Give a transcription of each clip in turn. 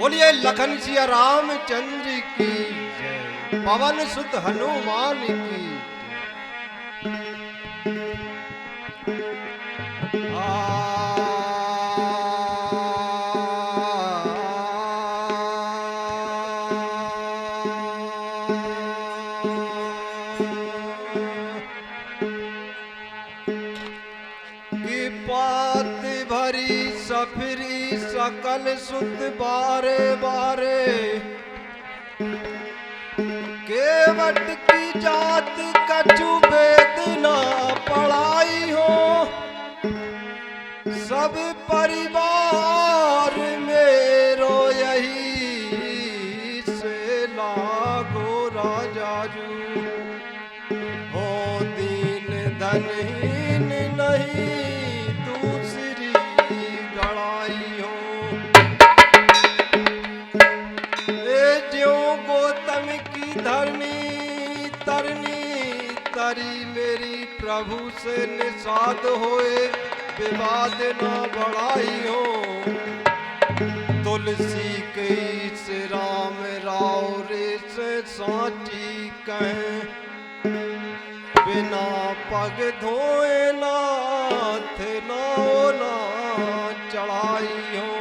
बोलिए लखन सिया रामचंद्र की जय, पवन सुत हनुमान की की पात भरी सफरी सकल सुत बारे बारे, केवट की जात कछु वेद ना पढ़ाई हो, सब परिवार मेरो यही से लागो राजाजू, हो दीन धनहीन नहीं दूसरी गड़ाई हो। ए ज्यों गौतम की धरनी तरनी तरी मेरी प्रभु से निषाद होए, विवाद न बढ़ाई हो। तुलसी कई से राम राव रे से साची कहें, बिना पग धोए नाथ नाओ ना चढ़ाई हो।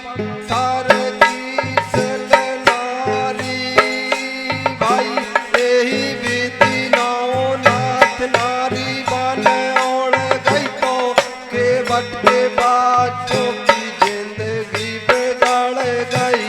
पत्थर की नारी भाई यही विधि नाओ नाथ नारी बन ओढ़ गई तो के बट के बाचों की जिंदगी बिगड़ गई।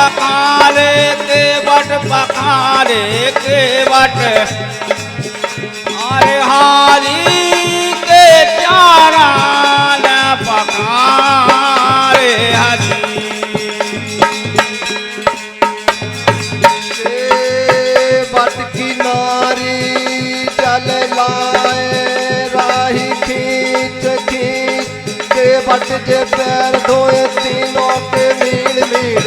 पखारे के बट पखारे के बट अरे हारी के चारान पखारे हरी बट किनारी जल लाए राही खींच खींच के बट जे पैर धोए तीनों के मील मील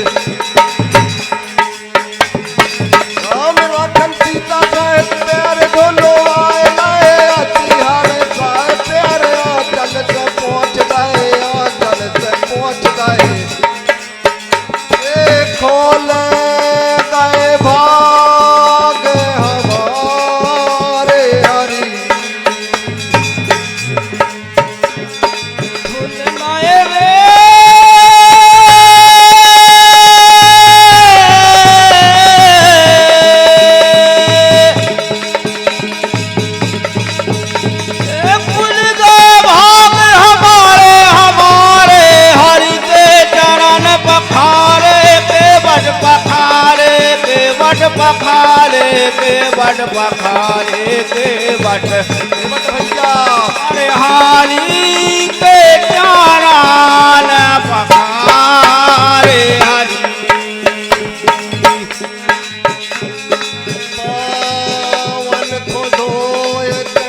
राम राखन सीता सहित पैर दोनों आए लाए हथियार साए पैर आंचल से पहुंच गए आंचल से पहुंच गए खोले गए भाग हमारे हरि खुल गए रे खुल गए भाग हमारे हमारे हरि के चरण पखारे के बट पखारे के बट पखारे के बट पखारे के बट बट भैया अरे हारी के चारान पखारे हरी पावन को धोए के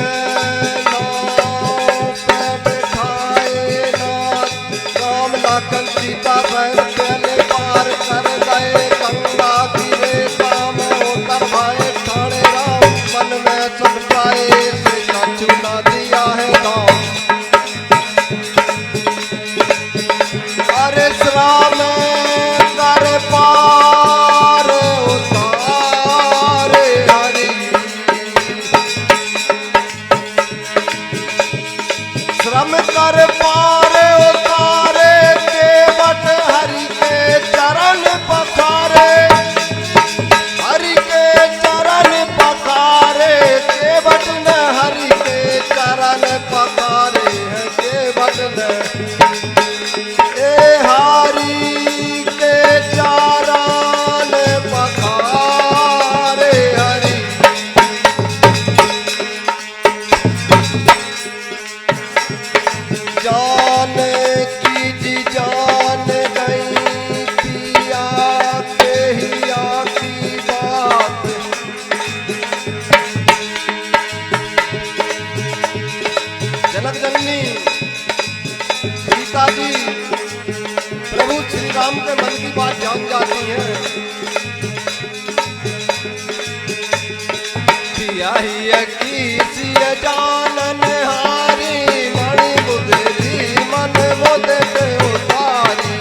नाव पे बिठाए नाथ राम लखन सीता बहन पहले पार कर गए गंगा गिरे काम उतर भाए ठाणे राम मन में समझाए से चुना दिया है गाँव अरे श्राम कर पार उतारे हरि श्रम कर पार उतारे के बट हरि के चरण पखारे हरि के चरण पखारे के बट न हरि के चरण पखारे हैं के बट न ए हारी के चारान पखारे हरि जान की जी जान गई पिया के हिया की बात जनक जननी सीता जी प्रभु श्री राम के मन की बात जान जाती है पिया ही की सिय जानन हारी मणि मुदरी मन मुदते उतारी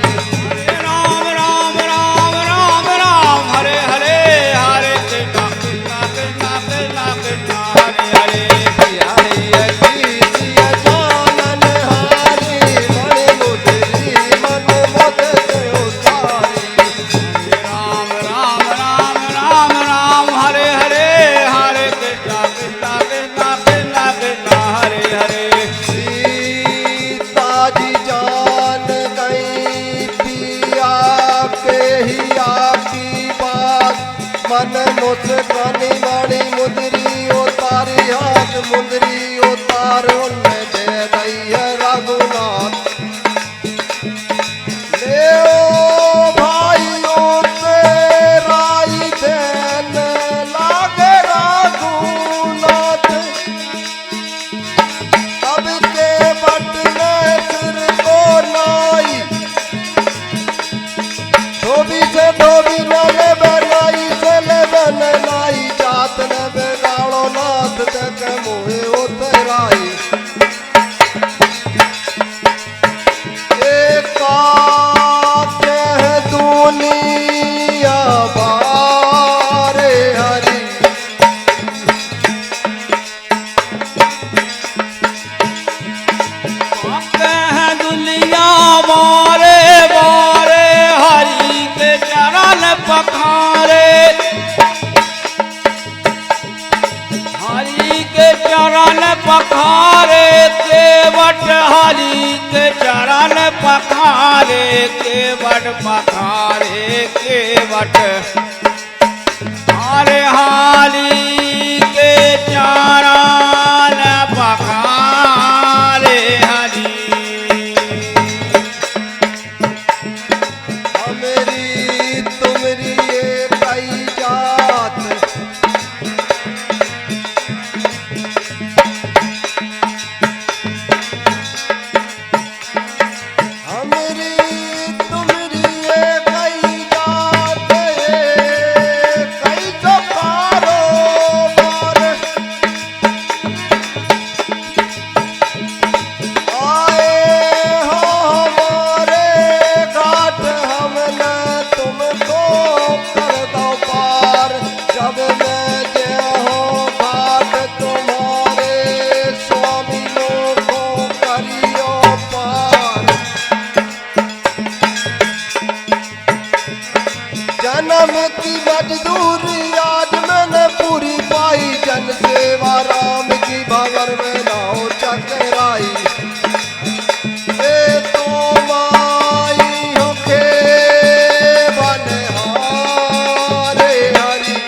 राम राम राम राम राम हरे हरे हरे कृष्णा कृष्णा कृष्णा कृष्णा कृष्णा हरे हरे पिया ही की सिय जानन हारी मणि मुदरी मन मुदते उतारी राम राम राम राम राम हरे हरे हरे कृष्णा कृष्णा कृष्णा कृष्णा कृष्णा हरे हरे सीता जी जान गई पिया के हिया की बात मन मुस्कानी मणि मुदरी उतारी हाथ मुदरी उतार उन्हें दे रही है रघुनाथ ले ओ भाइयों तेरा ही देन लागे रघुनाथ अब के बट ने सिर को नाई धोबी से धोबी न ले बनाई से ले बन लाई जात ने बेगाड़ो नाथ तक मुहे पखारे के वट हारे हाली के चारान पखारे हरी मेरी तुमरी ये कई जात मेरी तुमरी ये कई जात कई जो कारोबार आए हो हमारे घाट हमने तुमको कर दो पार जब मैं जे हो घाट तुम्हारे स्वामी लोगों करियो पार जन्म की मजदूरी आज मैंने पूरी पाई जन सेवा राम की भवर में नाव चकराई ए तो माई हो के बनहारे हरी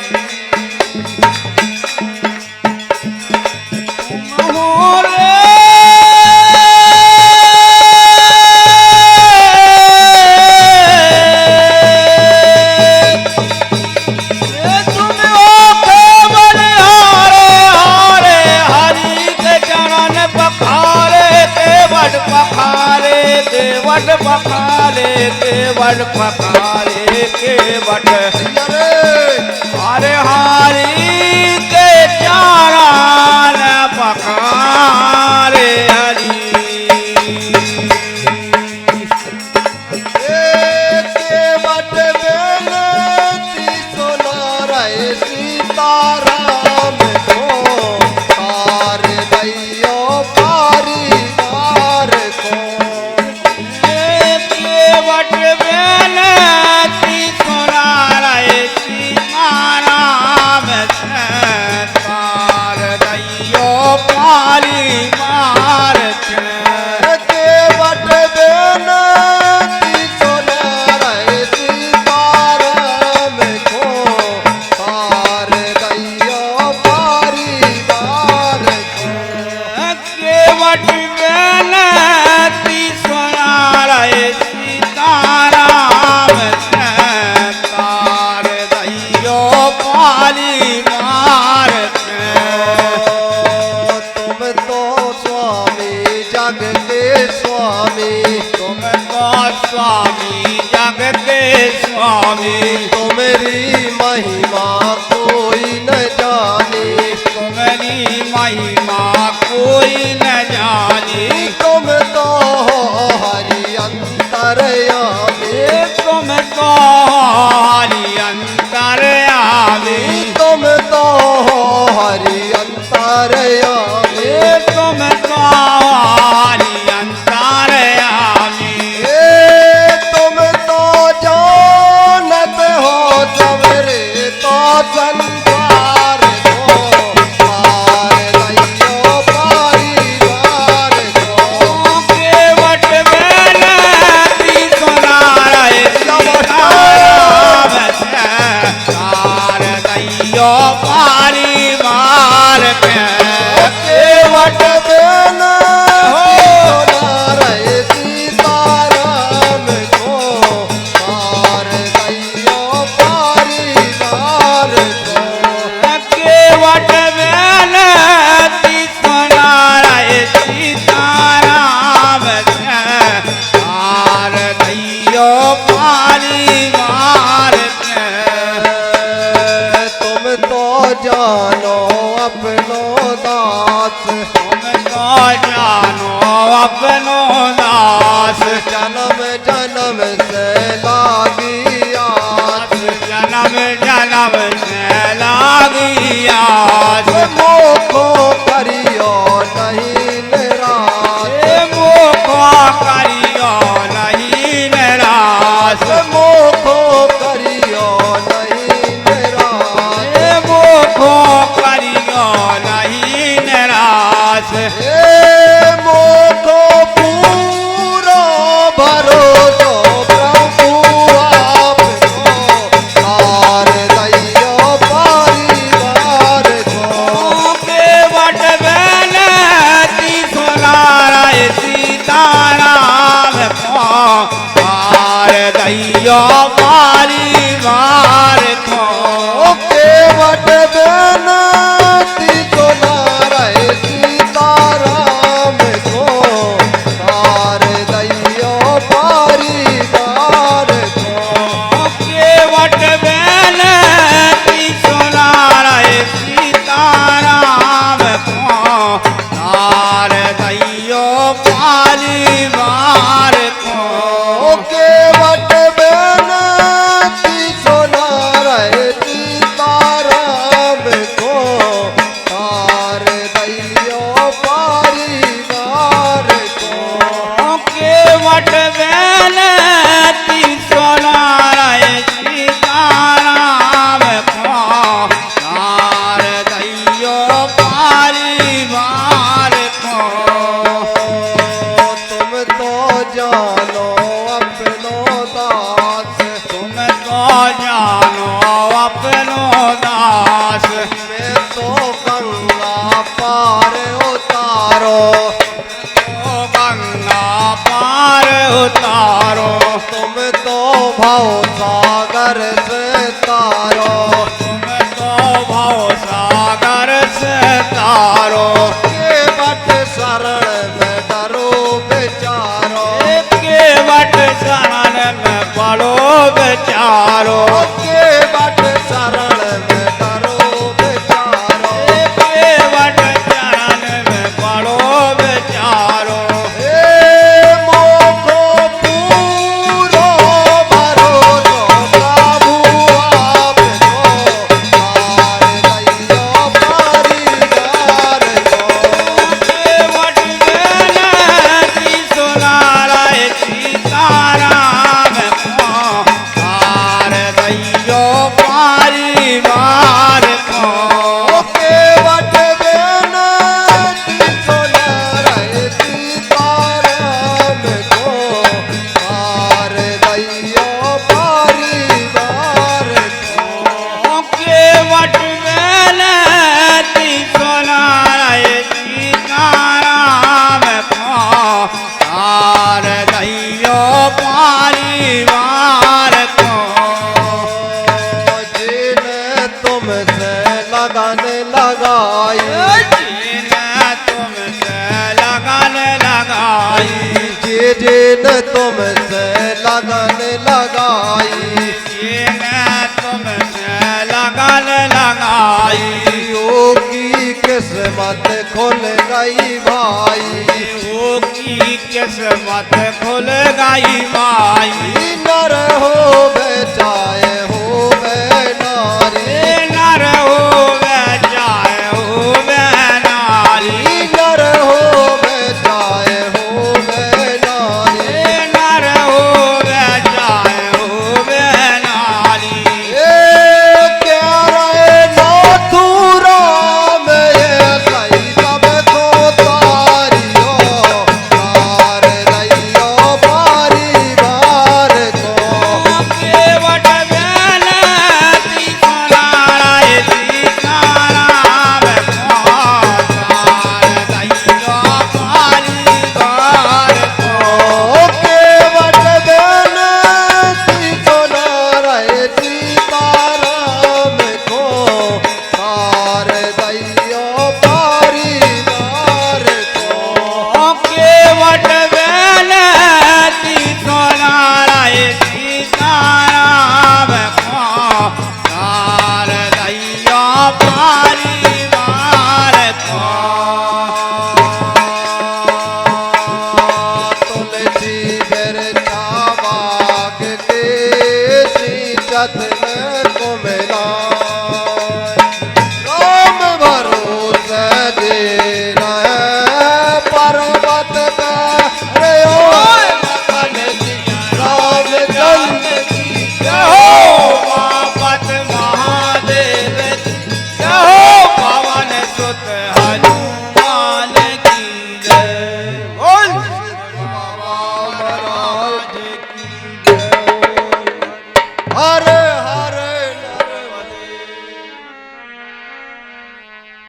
पखारे के वट अरे हरे हारी के चारान पखारे हरी बट बेनती सुना रहे सीताराम को तार दैयो परिवार को वट बेनती सुना रहे सीताराम तार दैयो परिवार बट बेनती सुना रहे सीताराम को तार दैयो परिवार को वट बेनती सुना रहे सीताराम तार दैयो परिवार तुम तो स्वामी जग के स्वामी तुम तो स्वामी जग के स्वामी तुम्हारी महिमा कोई न जानी तुम्हारी महिमा कोई न जानी तुम तो हो हरि अंतरयामी तुम तो हरि अंतरयामी तुम तो हो हरि अंतरयामी तुम तो हरि अंतरयामी तुम तो जानत हो सबरे तो संसार को पार दैयो परिवार को वट बेनती सुना रहे सीताराम तार दैयो परिवार वट बेन रहे सीताराम को पार दैयो परिवार को वट बेनती सुना रहे सीताराम तार दैयो परिवार तुम तो जानो अपनो दास तुम तो जानो अपनो दास जन्म जन्म से लागी आस जन्म जन्म से लागी आस मोखो करियो नहीं निराश मोखो करियो नहीं निराश मोखो करियो नहीं निराश मोखो करियो नहीं निराश मोखो पूरा भर दैयो परिवार को केवट बेनती सुनारे सीताराम को तार दैयो परिवार को केवट बेनती सुनारे सीताराम को तार दैयो परिवार को केवट बेनती सुनारे सीताराम को तार दैयो परिवार को केवट बेनती सुनारे सीताराम को तार दैयो परिवार को तुम तो जानो अपनो दास तुम तो जानो अपनो दास मैं तो गंगा पार उतारो तो गंगा पार उतारो तुम तो भव सागर से तारो तुम तो भव सागर से तारो केवट शरण में डरो बेचारो केवट शरण में पड़ो बेचारो केवट शरण में डरो बेचारो केवट शरण में पड़ो बेचारो हे मोको पूरो भरोसो प्रभु आपको तार दैयो परिवार को केवट बेनती सुनारे सीताराम को तार दैयो परिवार को केवट बेनती सुनारे सीताराम को तार दैयो परिवार को केवट बेनती सुनारे सीताराम को तार दैयो परिवार को जिन्हें तुमसे लगन लगाई जिन्हें तुमसे लगन लगाई जिन्हें तुमसे लगन लगाई जिन्हें तुमसे लगन लगाई योगी किस्मत खुल गई भाई की किस्मत खुल गई माई नर हो बेचाए हो बे नारी नर हो चाहे हो नारी नर हो बेचाए हो बे नारी नर हो चाहे हो नारी ए क्या रे नाथुरा में ये सही सबको तारियो तार दैयो परिवार को केवट बेनती सुनारे सीताराम को तार दैयो परिवार को केवट बेनती सुनारे सीताराम को तार दैयो परिवार को केवट बेनती सुनारे सीताराम को तार दैयो परिवार को तुलसी फिर छावाग के सीचत में को मिला राम भरोसे दे रहे पर्वत पे रे ओ राम चंद्र की जय हो बापत महादेव की जय हो पवन सुत हनुमान की जय बोल महाराज की जय। हर